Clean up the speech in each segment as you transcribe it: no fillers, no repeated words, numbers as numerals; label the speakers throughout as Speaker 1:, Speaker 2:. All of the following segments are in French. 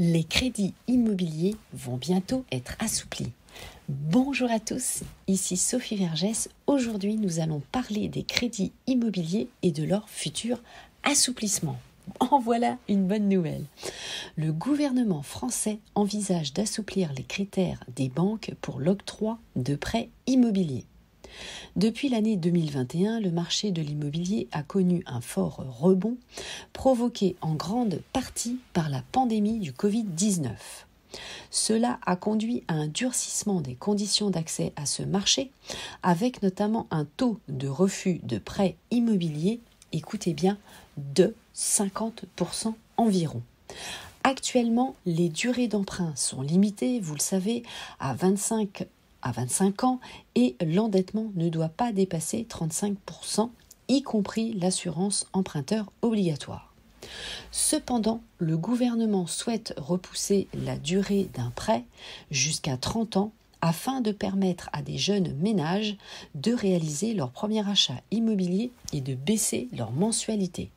Speaker 1: Les crédits immobiliers vont bientôt être assouplis. Bonjour à tous, ici Sophie Vergès. Aujourd'hui, nous allons parler des crédits immobiliers et de leur futur assouplissement. En voilà une bonne nouvelle. Le gouvernement français envisage d'assouplir les critères des banques pour l'octroi de prêts immobiliers. Depuis l'année 2021, le marché de l'immobilier a connu un fort rebond, provoqué en grande partie par la pandémie du Covid-19. Cela a conduit à un durcissement des conditions d'accès à ce marché, avec notamment un taux de refus de prêts immobiliers, écoutez bien, de 50% environ. Actuellement, les durées d'emprunt sont limitées, vous le savez, à 25 ans et l'endettement ne doit pas dépasser 35%, y compris l'assurance emprunteur obligatoire. Cependant, le gouvernement souhaite repousser la durée d'un prêt jusqu'à 30 ans afin de permettre à des jeunes ménages de réaliser leur premier achat immobilier et de baisser leur mensualité.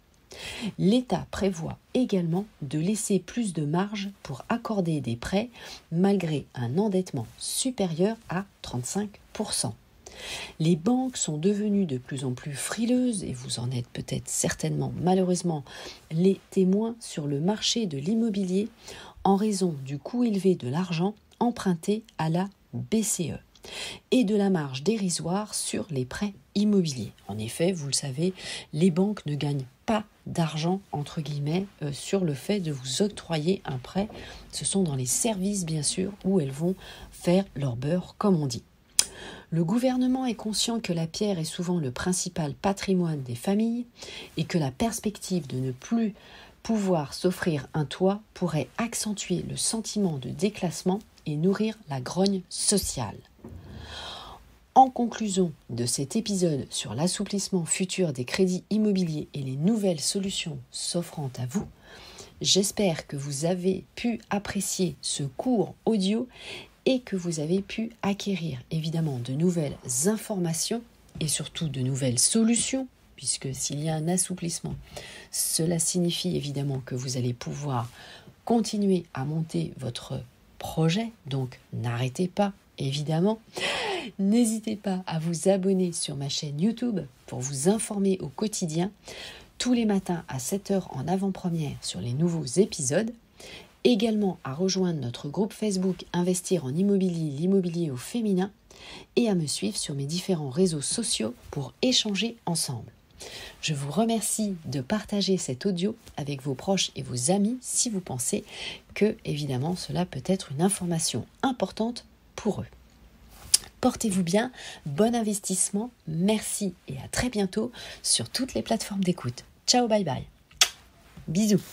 Speaker 1: L'État prévoit également de laisser plus de marge pour accorder des prêts malgré un endettement supérieur à 35%. Les banques sont devenues de plus en plus frileuses et vous en êtes peut-être certainement malheureusement les témoins sur le marché de l'immobilier en raison du coût élevé de l'argent emprunté à la BCE et de la marge dérisoire sur les prêts immobiliers. En effet, vous le savez, les banques ne gagnent pas d'argent, entre guillemets, sur le fait de vous octroyer un prêt. Ce sont dans les services, bien sûr, où elles vont faire leur beurre, comme on dit. Le gouvernement est conscient que la pierre est souvent le principal patrimoine des familles et que la perspective de ne plus pouvoir s'offrir un toit pourrait accentuer le sentiment de déclassement et nourrir la grogne sociale. En conclusion de cet épisode sur l'assouplissement futur des crédits immobiliers et les nouvelles solutions s'offrant à vous, j'espère que vous avez pu apprécier ce court audio et que vous avez pu acquérir évidemment de nouvelles informations et surtout de nouvelles solutions, puisque s'il y a un assouplissement, cela signifie évidemment que vous allez pouvoir continuer à monter votre projet, donc n'arrêtez pas évidemment. N'hésitez pas à vous abonner sur ma chaîne YouTube pour vous informer au quotidien, tous les matins à 7h en avant-première sur les nouveaux épisodes. Également à rejoindre notre groupe Facebook Investir en immobilier, l'immobilier au féminin et à me suivre sur mes différents réseaux sociaux pour échanger ensemble. Je vous remercie de partager cet audio avec vos proches et vos amis si vous pensez que, évidemment, cela peut être une information importante pour eux. Portez-vous bien, bon investissement, merci et à très bientôt sur toutes les plateformes d'écoute. Ciao, bye bye. Bisous.